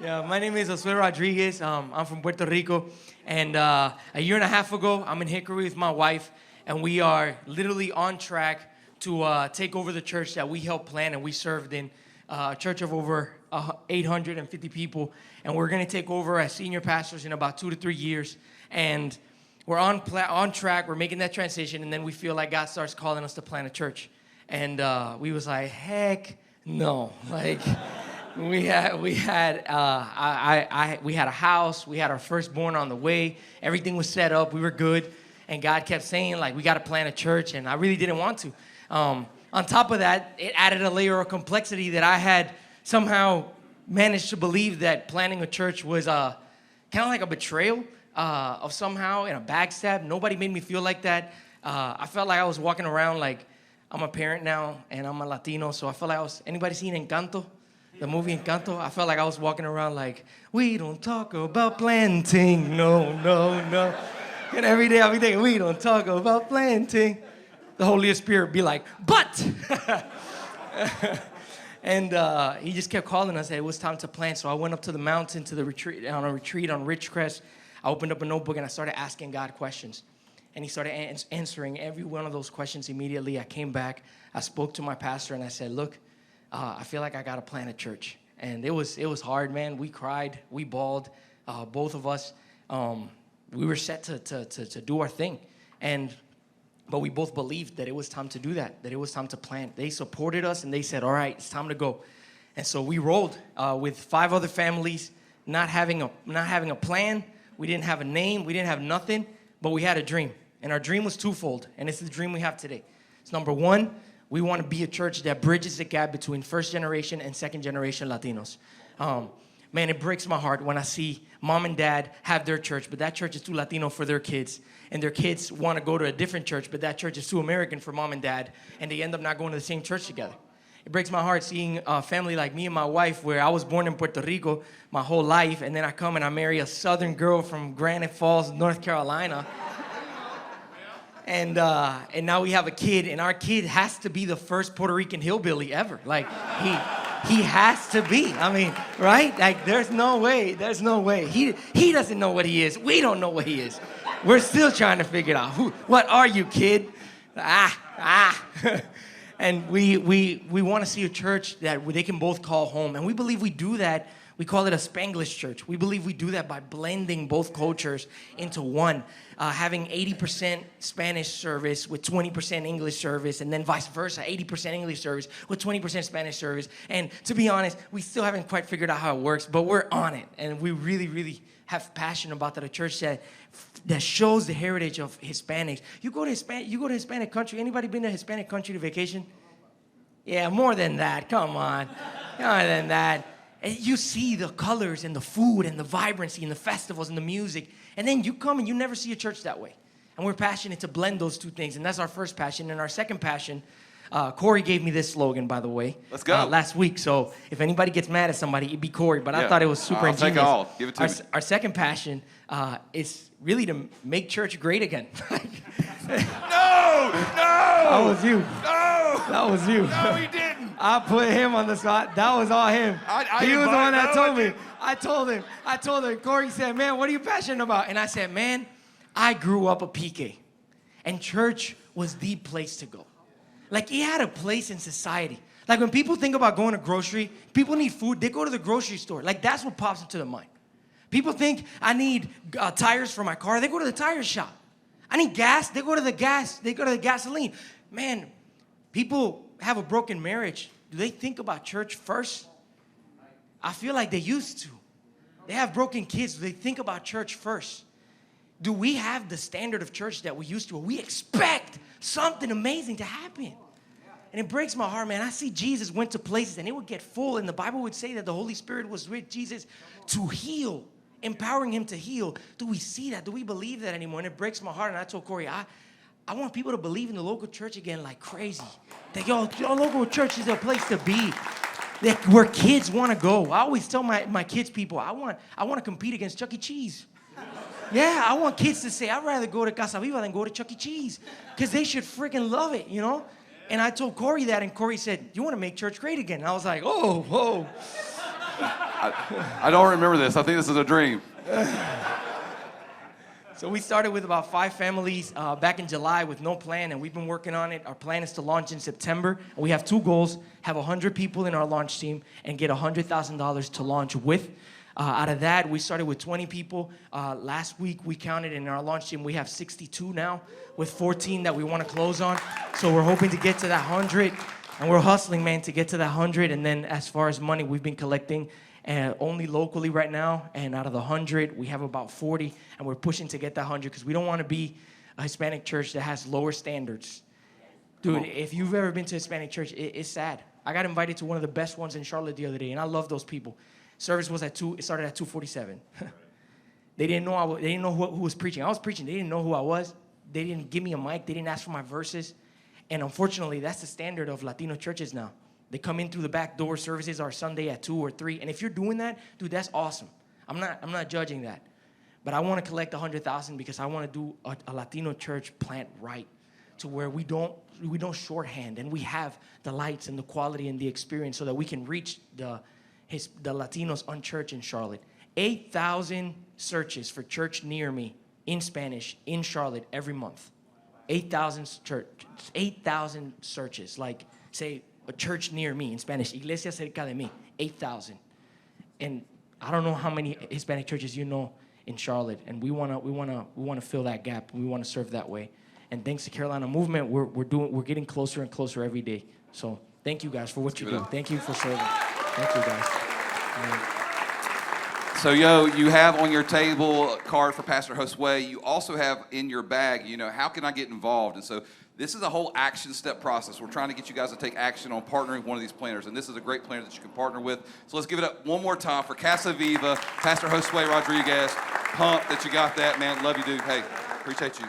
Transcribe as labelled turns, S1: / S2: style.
S1: Yeah, my name is Josue Rodriguez. I'm from Puerto Rico. And a year and a half ago, I'm in Hickory with my wife. And we are literally on track to take over the church that we helped plan and we served in. A church of over 850 people. And we're going to take over as senior pastors in about 2 to 3 years. And we're on track. We're making that transition. And then we feel like God starts calling us to plant a church. And we was like, heck no. Like... We had a house. We had our firstborn on the way. Everything was set up. We were good. And God kept saying, like, we got to plant a church. And I really didn't want to. On top of that, it added a layer of complexity that I had somehow managed to believe that planting a church was kind of like a betrayal of somehow and a backstab. Nobody made me feel like that. I felt like I was walking around like I'm a parent now and I'm a Latino. So I felt like anybody seen Encanto? The movie Encanto, I felt like I was walking around like, we don't talk about planting, no. And every day I'll be thinking, we don't talk about planting. The Holy Spirit would be like, but! And he just kept calling us that it was time to plant. So I went up to the mountain to the retreat on Ridgecrest. I opened up a notebook and I started asking God questions. And he started answering every one of those questions immediately. I came back, I spoke to my pastor and I said, look, I feel like I got to plant a church. And it was hard, man. We cried. We bawled, both of us. We were set to do our thing. But we both believed that it was time to do that it was time to plant. They supported us, and they said, all right, it's time to go. And so we rolled with 5 other families, not having a plan. We didn't have a name. We didn't have nothing, but we had a dream. And our dream was twofold, and it's the dream we have today. It's number 1, we want to be a church that bridges the gap between first generation and second generation Latinos. Man, it breaks my heart when I see mom and dad have their church, but that church is too Latino for their kids. And their kids want to go to a different church, but that church is too American for mom and dad. And they end up not going to the same church together. It breaks my heart seeing a family like me and my wife, where I was born in Puerto Rico my whole life, and then I come and I marry a southern girl from Granite Falls, North Carolina. And now we have a kid, and our kid has to be the first Puerto Rican hillbilly ever. Like, he has to be. I mean, right? Like, there's no way. He doesn't know what he is. We don't know what he is. We're still trying to figure it out. What are you, kid? And we want to see a church that they can both call home. And we believe we do that. We call it a Spanglish church. We believe we do that by blending both cultures into one, having 80% Spanish service with 20% English service, and then vice versa, 80% English service with 20% Spanish service. And to be honest, we still haven't quite figured out how it works, but we're on it. And we really, really have passion about that. A church that shows the heritage of Hispanics. You go to Hispanic country. Anybody been to Hispanic country to vacation? Yeah, more than that. Come on. More than that. And you see the colors and the food and the vibrancy and the festivals and the music. And then you come and you never see a church that way. And we're passionate to blend those two things. And that's our first passion. And our second passion, Corey gave me this slogan, by the way.
S2: Let's go.
S1: Last week. So if anybody gets mad at somebody, it'd be Corey. But I thought it was super ingenious.
S2: Take all. Give it to me.
S1: Our second passion is really to make church great again.
S2: No!
S1: That was you.
S2: No!
S1: That was you.
S2: No, he didn't.
S1: I put him on the spot. That was all him. He was the one that told me. I told him. Corey said, man, what are you passionate about? And I said, man, I grew up a PK. And church was the place to go. Like, it had a place in society. Like, when people think about going to grocery, people need food, they go to the grocery store. Like, that's what pops into their mind. People think I need tires for my car, they go to the tire shop. I need gas, they go to the gasoline. Man, people have a broken marriage. Do they think about church first? I feel like they used to. They have broken kids. Do they think about church first? Do we have the standard of church that we used to? Or we expect something amazing to happen? And it breaks my heart, man. I see Jesus went to places and it would get full. And the Bible would say that the Holy Spirit was with Jesus to heal, empowering him to heal. Do we see that? Do we believe that anymore? And it breaks my heart. And I told Corey, I want people to believe in the local church again like crazy. That your local church is a place to be. Where kids want to go. I always tell my kids people, I want to compete against Chuck E. Cheese. Yeah, I want kids to say, I'd rather go to Casa Viva than go to Chuck E. Cheese. Because they should freaking love it, you know? And I told Corey that, and Corey said, you want to make church great again? And I was like, oh, whoa.
S2: I don't remember this. I think this is a dream.
S1: So we started with about 5 families back in July with no plan, and we've been working on it. Our plan is to launch in September. And we have 2 goals: have 100 people in our launch team and get $100,000 to launch with. Out of that, we started with 20 people. Last week, we counted in our launch team, we have 62 now, with 14 that we want to close on. So we're hoping to get to that 100, and we're hustling, man, to get to that 100. And then as far as money, we've been collecting only locally right now, and out of the 100, we have about 40, and we're pushing to get that 100 because we don't want to be a Hispanic church that has lower standards. Dude, if you've ever been to a Hispanic church, it's sad. I got invited to one of the best ones in Charlotte the other day, and I love those people. Service was at 2. It started at 2:47. They didn't know they didn't know who was preaching. I was preaching. They didn't know who I was. They didn't give me a mic. They didn't ask for my verses. And unfortunately, that's the standard of Latino churches now. They come in through the back door. Services are Sunday at 2 or 3. And if you're doing that, dude, that's awesome. I'm not judging that. But I want to collect 100,000 because I want to do a Latino church plant right, to where we don't shorthand, and we have the lights and the quality and the experience so that we can reach the Latinos unchurched in Charlotte. 8,000 searches for church near me in Spanish in Charlotte every month. 8,000 searches, like say a church near me in Spanish, iglesia cerca de mí, 8,000. And I don't know how many Hispanic churches you know in Charlotte, and we wanna fill that gap. We want to serve that way. And thanks to Carolina Movement, we're getting closer and closer every day. So thank you guys for what you do. Thank you for serving. Thank you guys.
S2: So, you have on your table a card for Pastor Josue. You also have in your bag, how can I get involved? And so this is a whole action step process. We're trying to get you guys to take action on partnering with one of these planners. And this is a great planner that you can partner with. So let's give it up one more time for Casa Viva, Pastor Josue Rodriguez. Pumped that you got that, man. Love you, dude. Hey, appreciate you.